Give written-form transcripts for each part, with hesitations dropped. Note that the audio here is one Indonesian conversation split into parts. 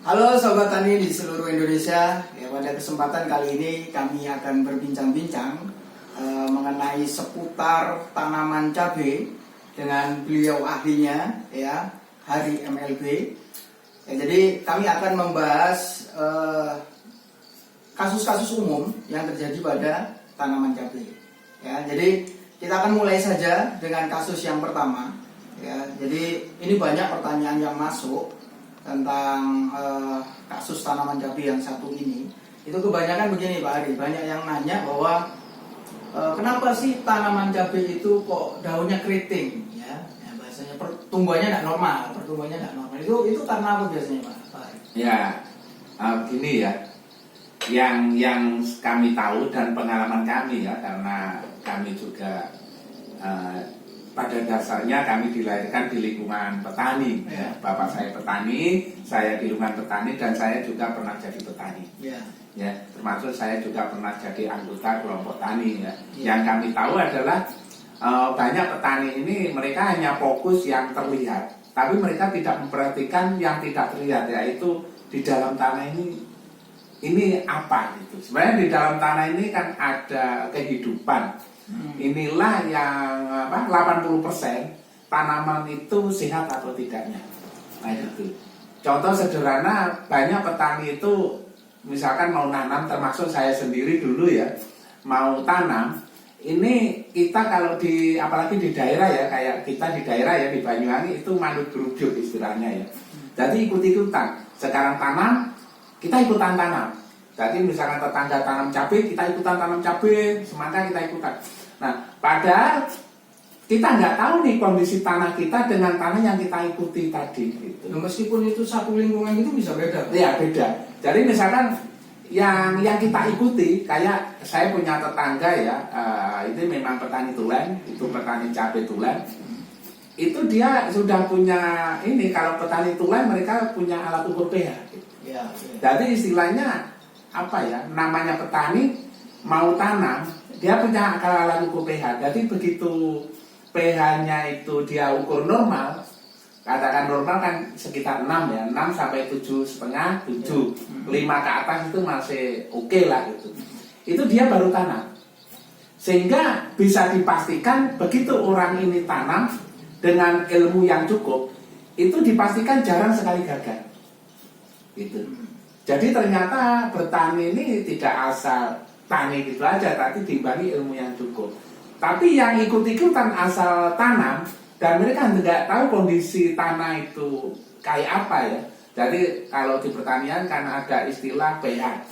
Halo Sobat Tani di seluruh Indonesia. Ya, pada kesempatan kali ini kami akan berbincang-bincang mengenai seputar tanaman cabai dengan beliau ahlinya, ya, Hari MLB. Ya, jadi kami akan membahas kasus-kasus umum yang terjadi pada tanaman cabai. Ya, jadi kita akan mulai saja dengan kasus yang pertama. Ya, jadi ini banyak pertanyaan yang masuk tentang kasus tanaman cabai yang satu ini. Itu kebanyakan begini Pak Ari, banyak yang nanya bahwa kenapa sih tanaman cabai itu kok daunnya keriting, ya bahasanya pertumbuhannya tidak normal, itu karena apa biasanya Pak Ari? Ya, gini ya, yang kami tahu dan pengalaman kami ya, karena kami juga pada dasarnya kami dilahirkan di lingkungan petani, ya. Bapak saya petani, saya di lingkungan petani, dan saya juga pernah jadi petani, ya, termasuk saya juga pernah jadi anggota kelompok tani, ya. Yang kami tahu adalah banyak petani ini mereka hanya fokus yang terlihat, tapi mereka tidak memperhatikan yang tidak terlihat, yaitu di dalam tanah ini apa gitu. Sebenarnya di dalam tanah ini kan ada kehidupan. Inilah yang 80% tanaman itu sehat atau tidaknya. Nah itu. Contoh sederhana, banyak petani itu misalkan mau nanam, termasuk saya sendiri dulu ya, mau tanam. Ini kita kalau apalagi di daerah ya, kayak kita di daerah ya, di Banyuwangi itu manut gerujuk istilahnya ya. Jadi ikut-ikutan. Sekarang tanam, kita ikutan tanam. Jadi misalkan tetangga tanam cabai, kita ikutan tanam cabai, semangka kita ikutan. Nah, padahal kita nggak tahu nih kondisi tanah kita dengan tanah yang kita ikuti tadi. Gitu. Nah, meskipun itu satu lingkungan itu bisa beda. Iya beda. Jadi misalkan yang kita ikuti, kayak saya punya tetangga ya, itu memang petani tulen, itu petani cabai tulen. Itu dia sudah punya ini, kalau petani tulen mereka punya alat ukur pH. Gitu. Ya. Jadi istilahnya apa ya, namanya petani mau tanam, dia punya alat ukur pH. Jadi begitu pH-nya itu dia ukur normal, katakan normal kan sekitar 6 ya, 6 sampai 7,5, 7, 5 ke atas itu masih oke lah gitu. Itu dia baru tanam. Sehingga bisa dipastikan begitu orang ini tanam dengan ilmu yang cukup, itu dipastikan jarang sekali gagal. Gitu. Jadi ternyata bertani ini tidak asal tani gitu aja, tapi diimbangi ilmu yang cukup. Tapi yang ikut-ikutan asal tanam dan mereka tidak tahu kondisi tanah itu kayak apa ya. Jadi kalau di pertanian kan ada istilah pH.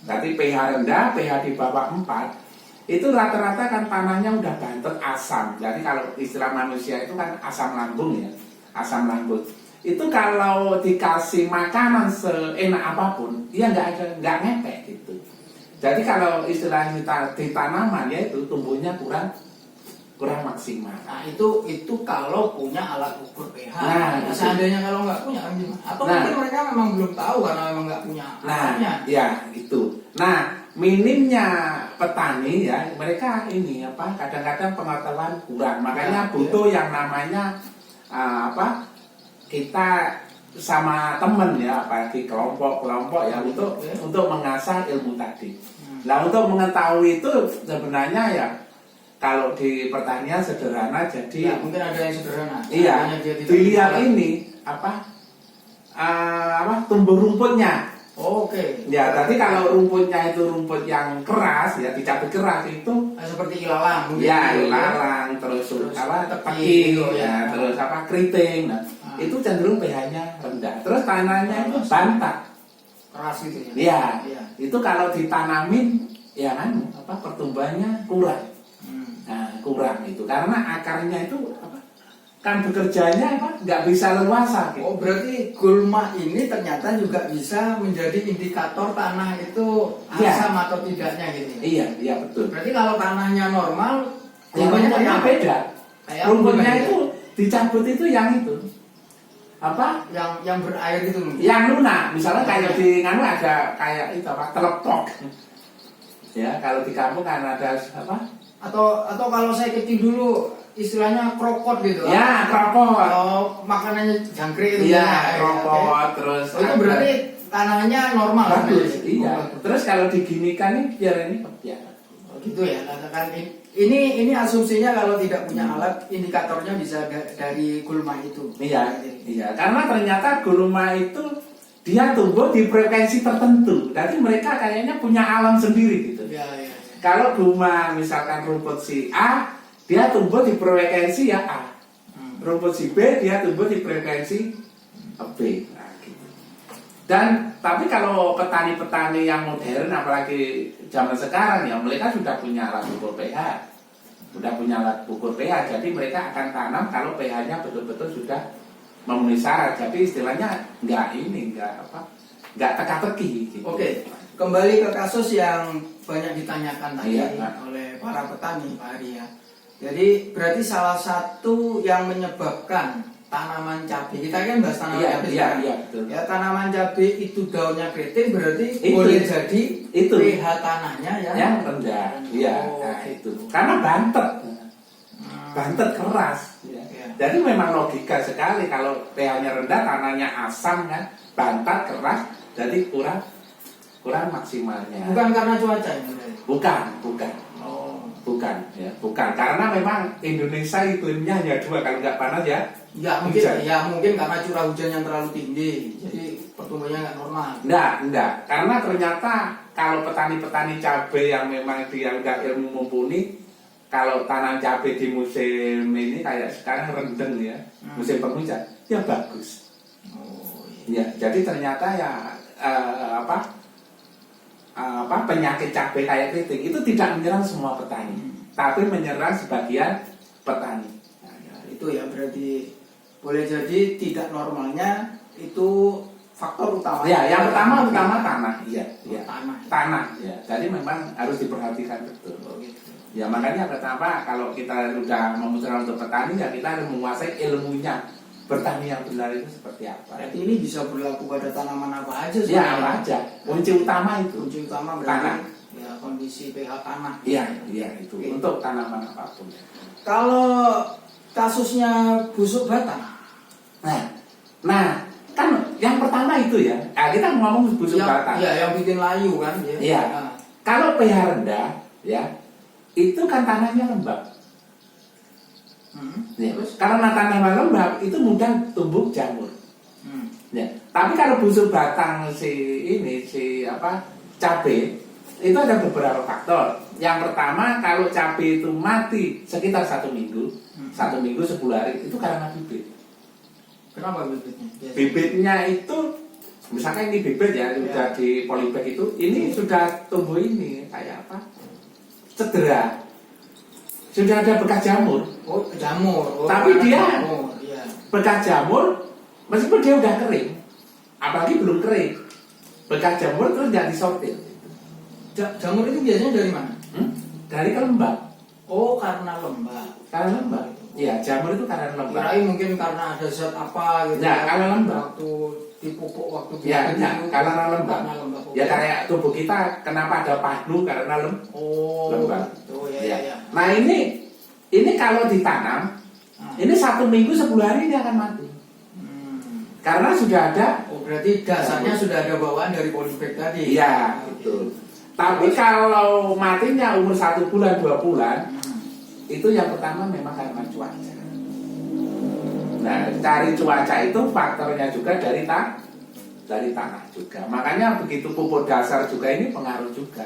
Jadi pH rendah, pH di bawah 4, itu rata-rata kan tanahnya udah bantet asam. Jadi kalau istilah manusia itu kan asam lambung ya, asam lambung. Itu kalau dikasih makanan seenak apapun, dia nggak ngepek gitu. Jadi kalau istilah kita di tanaman ya itu tumbuhnya kurang maksimal. Nah itu kalau punya alat ukur pH. Nah, seandainya kalau nggak punya kan gimana? Atau mungkin mereka memang belum tahu karena memang nggak punya alatnya. Ya itu. Nah minimnya petani ya, mereka ini kadang-kadang pengetahuan kurang. Makanya butuh yang namanya kita sama temen ya, apalagi kelompok ya, untuk mengasah ilmu tadi. Nah untuk mengetahui itu sebenarnya ya, kalau di pertanian sederhana, jadi mungkin ada yang sederhana. Iya, dilihat ini tumbuh rumputnya. Oke. Ya, tapi kalau rumputnya itu rumput yang keras ya, dicabai keras itu seperti ilalang. Ya, ilalang, terus teki, ya, terus keriting. Nah, itu cenderung pH-nya rendah. Terus tanahnya itu bantat, keras gitu ya. Iya. Itu kalau ditanamin ya pertumbuhannya kurang. Nah, kurang itu karena akarnya itu kan bekerjanya nggak bisa leluasa gitu. Oh, berarti gulma ini ternyata juga bisa menjadi indikator tanah itu asam atau tidaknya gitu. Iya betul. Berarti kalau tanahnya normal, rumputnya beda. Rumputnya itu dicabut itu yang itu. Yang berair gitu. Yang lunak, misalnya kayak di nganu ada kayak itu telepok. Ya, kalau di kampung kan ada Atau kalau saya kecil dulu istilahnya krokot gitu. Ya, krokot. Kalau makanannya jangkrik itu. Iya, krokot terus. Itu berarti tanahnya normal. Bagus, sebenarnya. iya. Bagus. Terus kalau diginikan ini biar ini biar. Oh, gitu ya, katakan ini asumsinya kalau tidak punya alat indikatornya bisa dari gulma itu. Iya, iya. Karena ternyata gulma itu dia tumbuh di frekuensi tertentu. Jadi mereka kayaknya punya alam sendiri gitu. Iya, iya. Kalau gulma misalkan rumput si A, dia tumbuh di frekuensi ya A. Rumput si B, dia tumbuh di frekuensi B. Nah, gitu. Dan tapi kalau petani-petani yang modern, apalagi zaman sekarang ya, mereka sudah punya alat ukur pH. Sudah punya alat ukur pH, jadi mereka akan tanam kalau pH-nya betul-betul sudah memenuhi syarat. Jadi istilahnya nggak teka-teki. Gitu. Oke, kembali ke kasus yang banyak ditanyakan tadi Iya, oleh para petani Pak Ari ya. Jadi berarti salah satu yang menyebabkan tanaman cabai, kita kan bahas tanaman cabai sekarang. Iya, betul. Ya, tanaman cabai itu daunnya keriting berarti Itu. boleh jadi Itu. pH tanahnya ya Yang rendah. Iya, Oh, nah, gitu. itu. Karena bantet. Hmm. Bantet keras. Ya. Iya. Jadi memang logika sekali kalau pH-nya rendah, tanahnya asam kan, bantat keras, jadi kurang maksimalnya. Bukan karena cuaca ya, Bunda? Bukan. Oh. Bukan, ya, bukan. Karena memang Indonesia iklimnya hanya dua, kalau nggak panas ya. Ya mungkin hujan. mungkin karena curah hujan yang terlalu tinggi, jadi pertumbuhannya nggak normal. Enggak. Karena ternyata kalau petani-petani cabai yang memang dia udah ilmu mumpuni, kalau tanam cabai di musim ini kayak sekarang rendeng ya, musim penghujan, ya bagus. Oh, Ya, jadi ternyata ya penyakit cabai kayak keriting itu tidak menyerang semua petani, tapi menyerang sebagian petani. Nah, ya, itu ya berarti boleh jadi tidak normalnya itu faktor utama. Ya, yang utama tanah. Iya. Tanah. Ya. Jadi memang harus diperhatikan betul. Oh, gitu. Ya makanya pertama kalau kita sudah memutuskan untuk petani ya kita harus menguasai ilmunya bertani yang benar itu seperti apa. Berarti ini bisa berlaku pada tanaman apa aja? Ya apa aja. Kunci utama itu. Kunci utama Tanah. berarti ya kondisi pH tanah. Iya itu. Oke. Untuk tanaman apapun. Kalau kasusnya busuk batang. Nah kan yang pertama itu ya. Nah, kita ngomong busuk batang. Iya, yang bikin layu kan. Ya. Iya. Nah. Kalau pH rendah ya itu kan tanahnya lembab. Ya. Terus? Karena tanah lembab itu mudah tumbuh jamur. Hmm. Ya. Tapi kalau busuk batang cabai itu ada beberapa faktor. Yang pertama kalau cabai itu mati sekitar 1 minggu, 1 minggu 10 hari itu karena bibit. Kenapa bibitnya? Bibitnya itu misalkan ini bibit ya, sudah di polybag itu, ini sudah tumbuh ini kayak apa? Cedera. Sudah ada bekas jamur. Oh, jamur. Oh, Tapi dia jamur. Iya. bekas jamur, meskipun dia udah kering, apalagi belum kering, bekas jamur terus nggak disortir. Jamur itu biasanya dari mana? Dari lembab. Oh, karena lembab. Karena lembab. Iya, jamur itu karena lembab. Kirain mungkin karena ada zat apa gitu. Ya, karena lembab. Waktu dipupuk waktu Ya, bibit ya, itu, karena lembab. Ya kayak tubuh kita kenapa ada padu karena Oh, lembab. Oh, ya. Nah ini kalau ditanam, ini 1 minggu 10 hari dia akan mati. Karena sudah ada. Oh, berarti dasarnya sudah ada bawaan dari polybag tadi. Iya, betul. Tapi kalau matinya umur 1 bulan 2 bulan, itu yang pertama memang karena cuaca. Nah, cari cuaca itu faktornya juga dari tanah juga. Makanya begitu pupuk dasar juga ini pengaruh juga.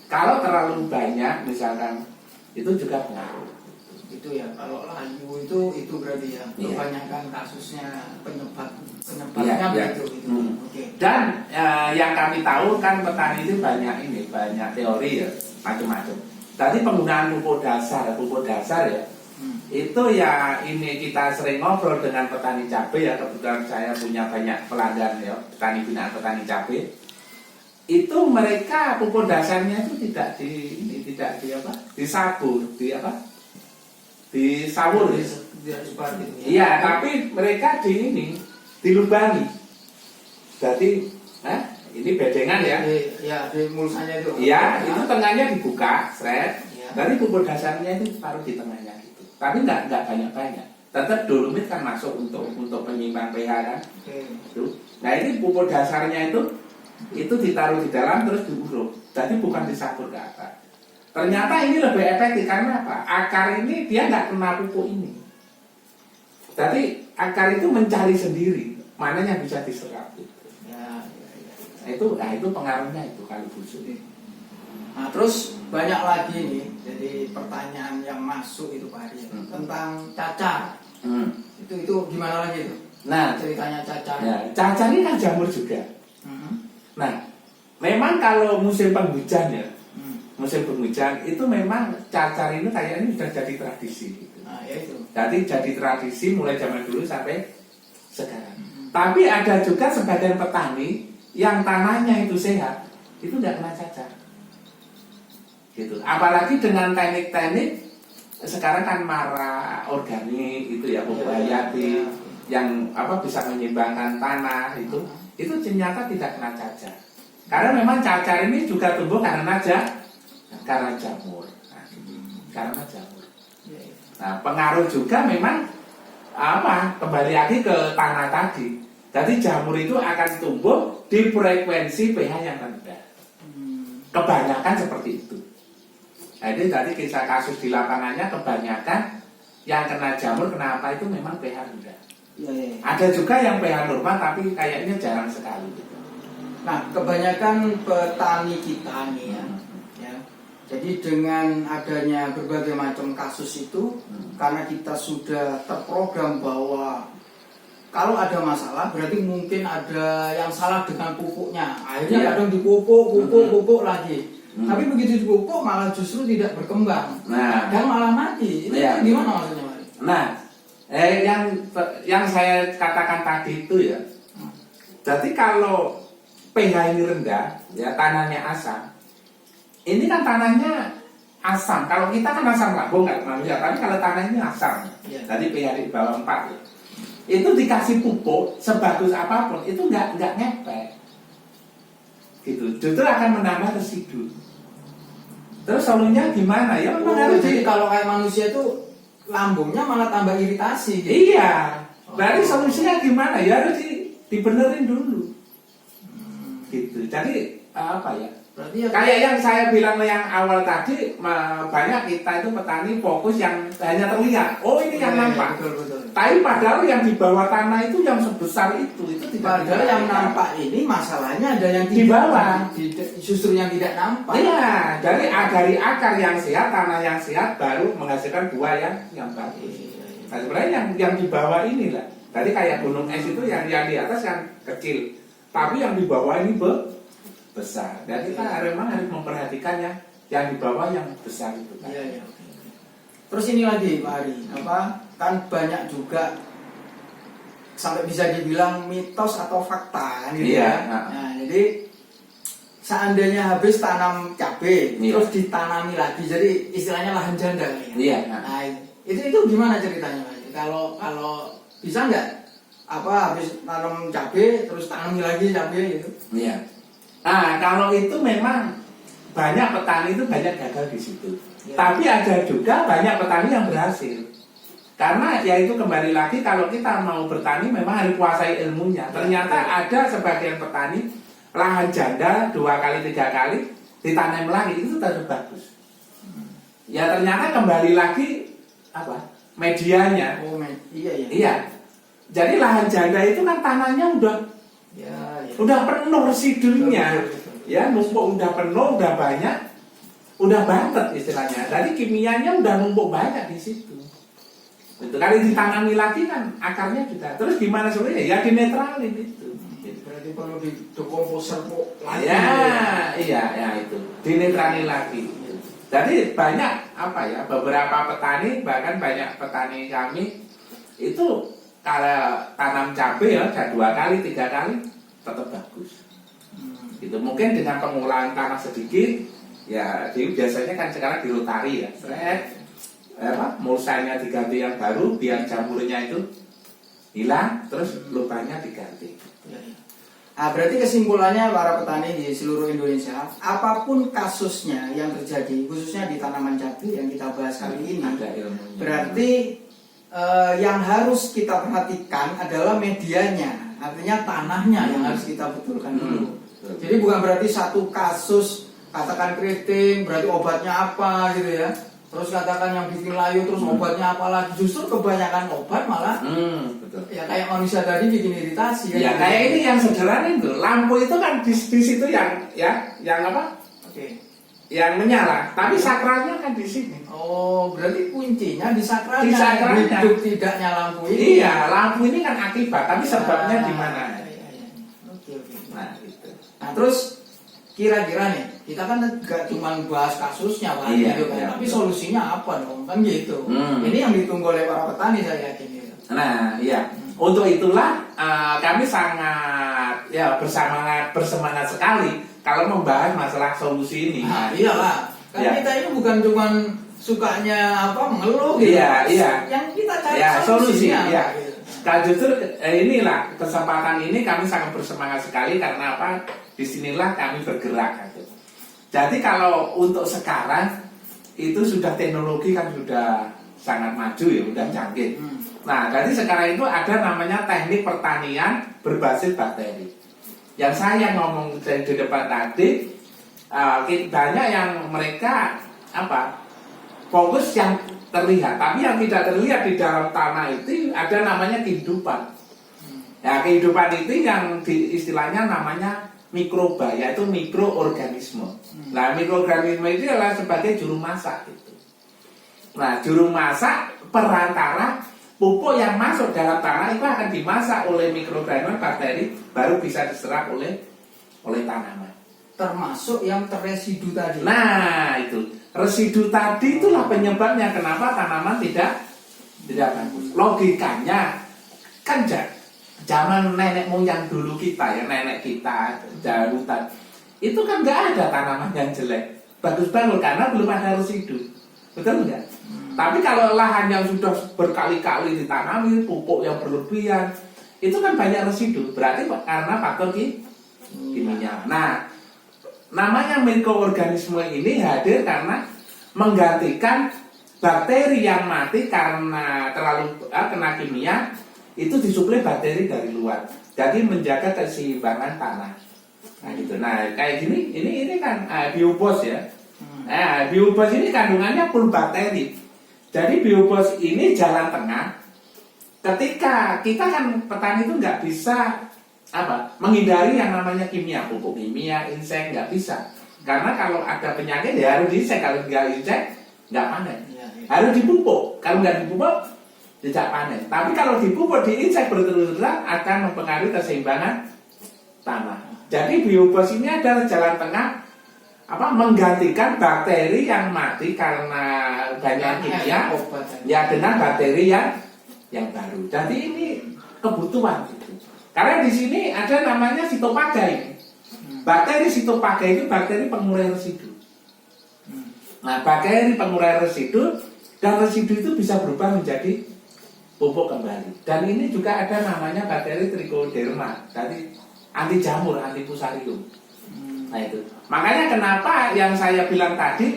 Kalau terlalu banyak misalkan itu juga pengaruh. Itu ya, kalau layu itu berarti ya kebanyakan kasusnya penyebabnya begitu. Oke. Dan yang kami tahu kan petani itu banyak teori ya, macam-macam. Tadi penggunaan pupuk dasar ya. Itu ya ini kita sering ngobrol dengan petani cabai ya, kebetulan saya punya banyak pelanggan ya, petani binaan petani cabai. Itu mereka pupuk dasarnya itu tidak disabur, disawur. Iya, tapi mereka dilubangi. Jadi, ini bedengan ya. Ya, di mulsanya itu. Iya, itu tengahnya dibuka, seret. Dari pupuk dasarnya itu taruh di tengahnya gitu. Tapi nggak banyak-banyak. Tetap dolomit kan masuk untuk penyimpanan pH kan. Oke. Nah ini pupuk dasarnya itu itu ditaruh di dalam terus diuruk. Jadi bukan disakur ke atas. Ternyata ini lebih efektif karena apa? Akar ini dia nggak kena pupuk ini. Jadi akar itu mencari sendiri mana yang bisa diserap. Ya. Nah, itu pengaruhnya itu kalau busuk. Nah terus banyak lagi nih, jadi pertanyaan yang masuk itu Pak Hari tentang cacar. Itu gimana lagi itu? Nah Ceritanya cacar. ya, cacar ini kan jamur juga. Nah memang kalau musim penghujan ya, musim penghujan itu memang cacar ini kayaknya sudah jadi tradisi. Gitu. Nah ya itu. Jadi tradisi mulai zaman dulu sampai sekarang. Tapi ada juga sebagian petani yang tanahnya itu sehat, itu tidak kena cacar. Gitu. Apalagi dengan teknik-teknik sekarang kan marah organik itu ya pupuk hayati yang bisa menyeimbangkan tanah itu ternyata tidak kena cacar. Karena memang cacar ini juga tumbuh karena jamur. Karena jamur. Nah, pengaruh juga memang kembali lagi ke tanah tadi. Jadi jamur itu akan tumbuh di frekuensi pH yang rendah. Kebanyakan seperti itu. Jadi tadi kisah kasus di lapangannya kebanyakan yang kena jamur kenapa itu memang pH rendah. Ada juga yang pH normal tapi kayaknya jarang sekali. Nah kebanyakan petani kita nih ya. Jadi dengan adanya berbagai macam kasus itu, karena kita sudah terprogram bahwa kalau ada masalah berarti mungkin ada yang salah dengan pupuknya. Akhirnya kadang dipupuk lagi. Tapi begitu dipupuk malah justru tidak berkembang. Dan malah mati. Itu gimana maksudnya, Pak? Nah, yang saya katakan tadi itu ya. Jadi kalau pH ini rendah, ya tanahnya asam. Ini kan tanahnya asam. Kalau kita kan asam lambung nggak manusia, tapi kalau tanah ini asam. Tadi pH di bawah 4 ya. Itu dikasih pupuk sebagus apapun itu nggak ngepek. Gitu. Justru akan menambah residu. Terus solusinya gimana? Ya memang harus jadi kalau kayak manusia itu lambungnya malah tambah iritasi. Gitu. Iya. Berarti solusinya gimana? Ya harus dibenerin dulu. Gitu. Jadi Berarti kayak yang saya bilang yang awal tadi, banyak kita itu petani fokus yang hanya terlihat. Oh ini yang nampak. Betul. Tapi padahal yang di bawah tanah itu yang sebesar itu tidak. Padahal yang nampak ini masalahnya ada yang di bawah. Justru yang tidak nampak. Iya. Jadi dari akar yang sehat, tanah yang sehat baru menghasilkan buah yang bagus. Nah, sebenarnya yang di bawah inilah. Tadi kayak gunung es itu yang di atas kan kecil, tapi yang di bawah ini besar. Dan kita memang harus memperhatikan yang di bawah yang besar itu. Kan? Iya. Terus ini lagi Pak Hari, kan banyak juga sampai bisa dibilang mitos atau fakta kan gitu ya. Nah, jadi seandainya habis tanam cabai, terus ditanami lagi, jadi istilahnya lahan janda ya. Iya. Nah, itu gimana ceritanya Pak Hari? Kalau bisa nggak habis tanam cabai terus tanami lagi cabai gitu? Iya. Nah, kalau itu memang banyak petani itu banyak gagal di situ. Tapi ada juga banyak petani yang berhasil. Karena ya itu kembali lagi kalau kita mau bertani memang harus kuasai ilmunya. Ternyata ada sebagian petani lahan janda 2 kali 3 kali ditanam lagi itu tetap bagus. Ya ternyata kembali lagi medianya. Iya. Jadi lahan janda itu kan tanahnya udah penuh residunya, ya numpuk udah penuh, udah banyak, udah bantet istilahnya. Jadi kimianya udah numpuk banyak di situ. Itu kali ditanami lagi kan akarnya juga. Terus gimana solusinya? Ya dinetralin itu. Berarti perlu didekomposer lagi. Iya itu dinetralin lagi. Jadi banyak beberapa petani bahkan banyak petani kami itu kalau tanam cabai ya 2 kali 3 kali tetap bagus. Gitu. Mungkin dengan pengolahan tanah sedikit, ya biasanya kan sekarang dirotari ya. Mulsanya diganti yang baru biar jamurnya itu hilang, terus lubangnya diganti. Nah, berarti kesimpulannya para petani di seluruh Indonesia, apapun kasusnya yang terjadi, khususnya di tanaman cabai yang kita bahas kali ini, berarti yang harus kita perhatikan adalah medianya. Artinya tanahnya yang harus kita betulkan dulu. Jadi bukan berarti satu kasus katakan keriting berarti obatnya apa gitu ya. Terus katakan yang bikin layu terus obatnya apa lagi. Justru kebanyakan obat malah betul. ya kayak manusia tadi bikin iritasi kan. Ya kayak ini yang sederhana itu. Lampu itu kan di situ yang apa? Oke. Yang menyala, tapi sakralnya kan di sini. Oh, berarti kuncinya di sakralnya. Di sakralnya. Hidup tidaknya lampu ini. Iya, lampu ini kan akibat, tapi sebabnya di mana? Iya. Oke. Nah, itu. Nah, terus kira-kira nih, kita kan gak cuma bahas kasusnya kan, Iya, gitu kan. iya. Tapi solusinya apa dong? Kan gitu. Ini yang ditunggu oleh para petani saya yakin gitu. Nah, iya. Untuk itulah kami sangat bersemangat sekali kalau membahas masalah solusi ini. Nah, iyalah. Kan Iya. kita ini bukan cuma sukanya mengeluh gitu. Iya. Yang kita cari Ya, solusi. solusinya. Iya. Gitu. Nah, justru inilah kesempatan ini kami sangat bersemangat sekali karena apa? Disinilah kami bergerak. Gitu. Jadi kalau untuk sekarang itu sudah teknologi kan sudah sangat maju ya, sudah canggih. Nah, jadi sekarang itu ada namanya teknik pertanian berbasis bakteri. Yang saya ngomong di depan tadi, banyak yang mereka fokus yang terlihat, tapi yang tidak terlihat di dalam tanah itu ada namanya kehidupan. Ya, kehidupan itu yang istilahnya namanya mikroba, yaitu mikroorganisme. Nah, mikroorganisme itu adalah sebagai juru masak gitu. Nah, juru masak perantara pupuk yang masuk dalam tanah itu akan dimasak oleh mikroorganisme bakteri baru bisa diserap oleh tanaman. Termasuk yang terresidu tadi. Nah, itu residu tadi itulah penyebabnya kenapa tanaman tidak bagus. Logikanya kan zaman nenek moyang dulu kita ya, nenek kita jarutan itu kan nggak ada tanaman yang jelek, bagus-bagus karena belum ada residu, betul nggak? Tapi kalau lahan yang sudah berkali-kali ditanami, pupuk yang berlebihan, itu kan banyak residu. Berarti karena faktor kimia. Nah, namanya mikroorganisme ini hadir karena menggantikan bakteri yang mati karena terlalu kena kimia, itu disuplai bakteri dari luar. Jadi menjaga keseimbangan tanah. Nah, gitu. Nah, kayak gini, ini kan biobos ya. Nah, biobos ini kandungannya full bakteri. Jadi biobos ini jalan tengah. Ketika kita kan petani itu nggak bisa menghindari yang namanya kimia, pupuk kimia, insek nggak bisa. Karena kalau ada penyakit ya harus diinsek, kalau nggak insek nggak panen. Harus dipupuk, kalau nggak dipupuk tidak panen. Tapi kalau dipupuk diinsek berterus-terusan akan mempengaruhi keseimbangan tanah. Jadi biobos ini adalah jalan tengah menggantikan bakteri yang mati karena banyak kimia ya dengan bakteri yang baru. Jadi ini kebutuhan gitu. Karena di sini ada namanya sitopaga ini. Bakteri sitopaga itu bakteri pengurai residu. Nah, bakteri pengurai residu dan residu itu bisa berubah menjadi pupuk kembali. Dan ini juga ada namanya bakteri trichoderma, jadi anti jamur, anti fusarium. Nah itu. Makanya kenapa yang saya bilang tadi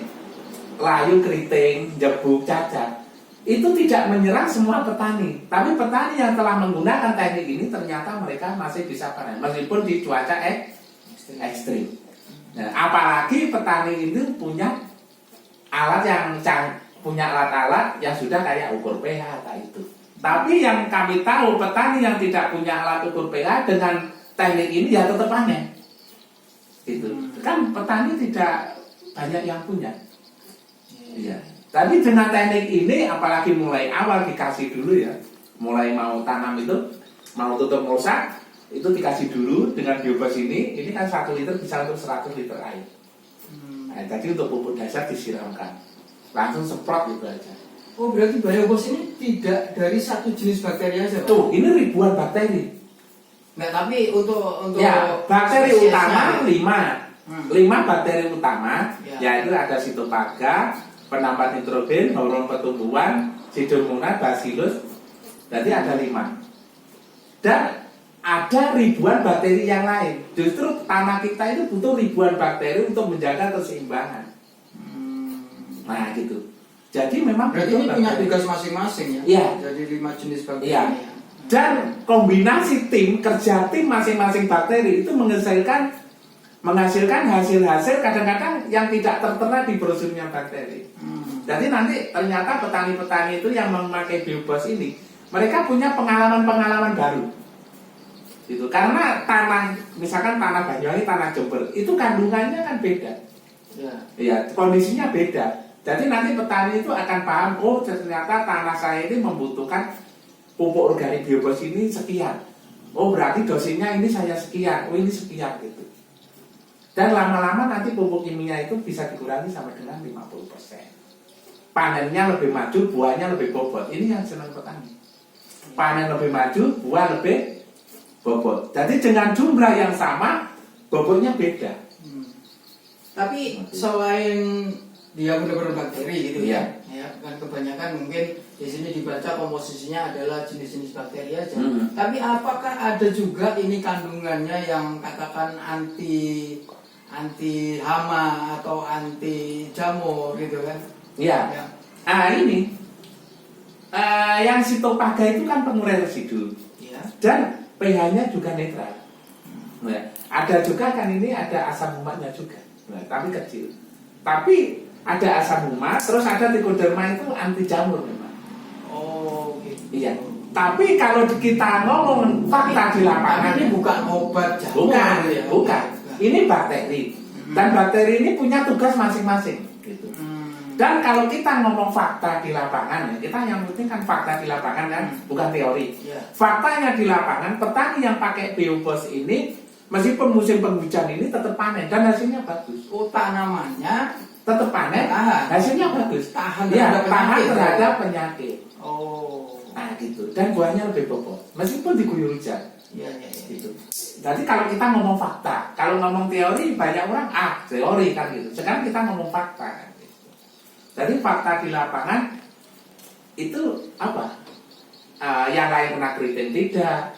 layu, keriting, jebuk, cacat itu tidak menyerang semua petani. Tapi petani yang telah menggunakan teknik ini ternyata mereka masih bisa panen meskipun di cuaca ekstrim. Nah, apalagi petani itu punya alat-alat yang sudah kayak ukur pH kayak itu. Tapi yang kami tahu petani yang tidak punya alat ukur pH dengan teknik ini ya tetap panen. Gitu. Kan petani tidak banyak yang punya. Iya. Tapi dengan teknik ini apalagi mulai awal dikasih dulu ya. Mulai mau tanam itu, mau tutup mulsa, itu dikasih dulu dengan biobos ini kan 1 liter bisa untuk 100 liter air. Nah, jadi untuk pupuk dasar disiramkan. Langsung semprot gitu aja. Oh, berarti biobos ini tidak dari satu jenis bakteri aja, Pak? Tuh, ini ribuan bakteri. Nah, tapi untuk ya, bakteri utama 5 bakteri utama, ya. Yaitu ada sitopaga, penambat nitrogen, hormon pertumbuhan, pseudomonas, bacillus. Jadi ada 5. Dan ada ribuan bakteri yang lain. Justru tanah kita itu butuh ribuan bakteri untuk menjaga keseimbangan. Nah, gitu. Jadi memang berarti ini punya tugas masing-masing ya? Iya. Jadi 5 jenis bakteri. Iya. Dan kombinasi kerja tim masing-masing bakteri itu menghasilkan menghasilkan hasil-hasil kadang-kadang yang tidak tertera di brosurnya bakteri. Jadi nanti ternyata petani-petani itu yang memakai biobos ini, mereka punya pengalaman-pengalaman baru. Gitu. Karena tanah, misalkan tanah Banyuwangi, tanah Jember, itu kandungannya kan beda. Ya, kondisinya beda. Jadi nanti petani itu akan paham, oh ternyata tanah saya ini membutuhkan pupuk organik biobos ini sekian. Oh berarti dosisnya ini saya sekian, oh ini sekian gitu. Dan lama-lama nanti pupuk kimia itu bisa dikurangi sampai dengan 50%. Panennya lebih maju, buahnya lebih bobot. Ini yang senang petani. Panen lebih maju, buah lebih bobot. Jadi dengan jumlah yang sama, bobotnya beda. Tapi selain dia benar-benar bakteri gitu ya, kan kebanyakan mungkin di sini dibaca komposisinya adalah jenis-jenis bakteri aja. Tapi apakah ada juga ini kandungannya yang katakan anti hama atau anti jamur gitu kan? Iya. Ini yang sitopaga itu kan pengurai residu. Ya. Dan pH-nya juga netral. Nah, ada juga kan ini ada asam humatnya juga. Nah, tapi kecil. Tapi ada asam humat, terus ada trichoderma itu anti jamur memang. Oh, gitu. Iya. Tapi kalau kita ngomong fakta di lapangan, ini bukan obat jamur. Bukan. Ini bakteri. Dan bakteri ini punya tugas masing-masing. Gitu. Dan kalau kita ngomong fakta di lapangan, kita yang penting kan fakta di lapangan kan, bukan teori. Faktanya di lapangan, petani yang pakai biobos ini, meskipun musim penghujan ini tetap panen dan hasilnya bagus. Oh, tanamannya tetap panen, hasilnya bagus. Tahan terhadap penyakit. Oh, nah gitu. Dan buahnya lebih bobot, meskipun diguyur hujan. Gitu. Jadi kalau kita ngomong fakta, kalau ngomong teori banyak orang teori kan gitu. Sekarang kita ngomong fakta kan gitu. Jadi fakta di lapangan itu apa? Yang lain kena keriting tidak.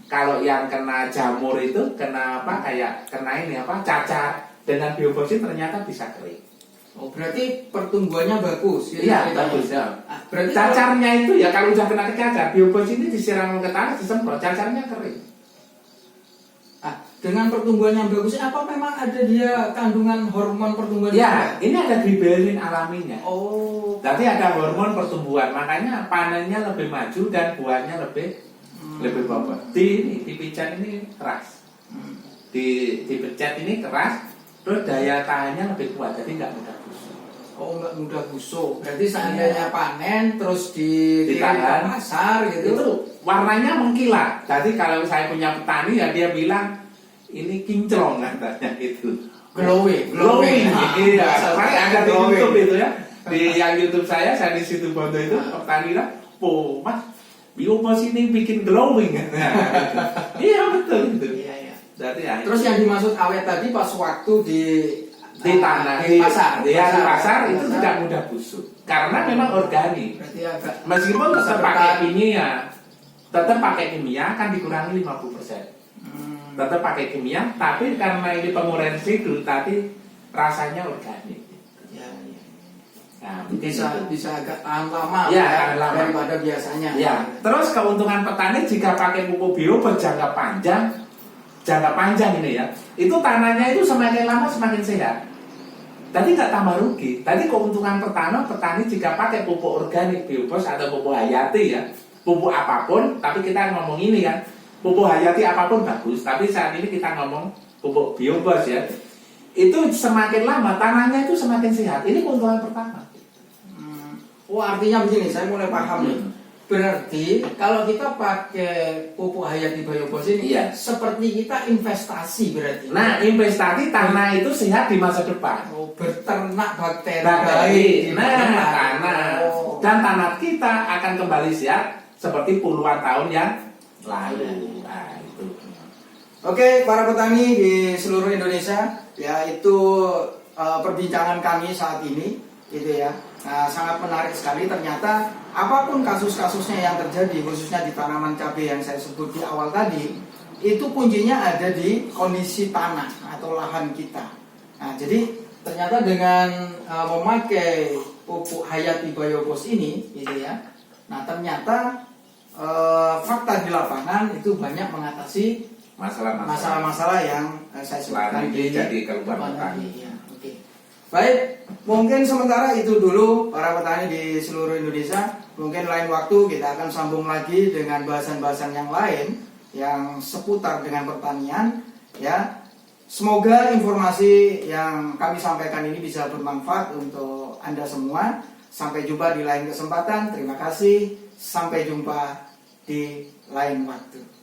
Kalau yang kena jamur itu kena apa? Kayak kena ini apa? Cacar. Dengan biobosin ternyata bisa kering. Oh, berarti pertumbuhannya bagus. Iya, bagus ya. Berarti cacarnya itu ya kalau udah kena cacar, biobos ini disiram ke tanah, disemprot, cacarnya kering. Dengan pertumbuhan yang bagus, apa memang ada dia kandungan hormon pertumbuhan? Ya, ini ada gliberin alaminya. Oh. Berarti ada hormon pertumbuhan, makanya panennya lebih maju dan buahnya lebih bobot. Di picat ini keras, dipecat ini keras, terus daya tahannya lebih kuat, jadi nggak mudah busuk. Oh, nggak mudah busuk. Berarti seandainya panen terus ditahan ke pasar gitu, itu warnanya mengkilat. Jadi kalau saya punya petani ya dia bilang ini kinclong katanya gitu. Glowing. Iya, saya ada di YouTube itu ya. Di yang YouTube saya di situ Bondo itu petani bilang, "Po, Mas, biobos ini bikin glowing." Iya betul itu. Iya. Jadi ya. Terus yang dimaksud awet tadi pas waktu di tanah di pasar itu tidak mudah busuk karena memang organik. Meskipun tetap pakai kimia, kan dikurangi 50%. Tetap pakai kimia, tapi karena ini pengurai residu, tapi rasanya organik. Nah, bisa agak tahan lama, tahan lama daripada biasanya. Ya. Terus keuntungan petani jika pakai pupuk bio berjangka panjang ini ya, itu tanahnya itu semakin lama semakin sehat. Tadi nggak tambah rugi. Tadi keuntungan petani jika pakai pupuk organik biobos atau pupuk hayati ya, pupuk apapun, tapi kita ngomong ini kan. Pupuk hayati apapun bagus, tapi saat ini kita ngomong pupuk biobos ya. Itu semakin lama tanahnya itu semakin sehat. Ini keuntungan pertama. Oh, artinya begini, saya mulai paham nih. Berarti kalau kita pakai pupuk hayati biobos ini seperti kita investasi berarti. Nah, investasi tanah itu sehat di masa depan. Oh, berternak bakteri. Tanah. Dan tanah kita akan kembali sehat seperti puluhan tahun yang lalu. Nah, itu. Oke, para petani di seluruh Indonesia, ya itu perbincangan kami saat ini, gitu ya. Nah, sangat menarik sekali. Ternyata apapun kasus-kasusnya yang terjadi, khususnya di tanaman cabai yang saya sebut di awal tadi, itu kuncinya ada di kondisi tanah atau lahan kita. Nah, jadi ternyata dengan memakai pupuk hayati biobos ini, gitu ya. Nah, ternyata fakta di lapangan itu banyak mengatasi masalah-masalah yang saya sebutkan ini jadi keluhan depan petani. tadi. Ya, oke. Baik, mungkin sementara itu dulu para petani di seluruh Indonesia. Mungkin lain waktu kita akan sambung lagi dengan bahasan-bahasan yang lain yang seputar dengan pertanian. Ya, semoga informasi yang kami sampaikan ini bisa bermanfaat untuk Anda semua. Sampai jumpa di lain kesempatan. Terima kasih. Sampai jumpa di lain waktu.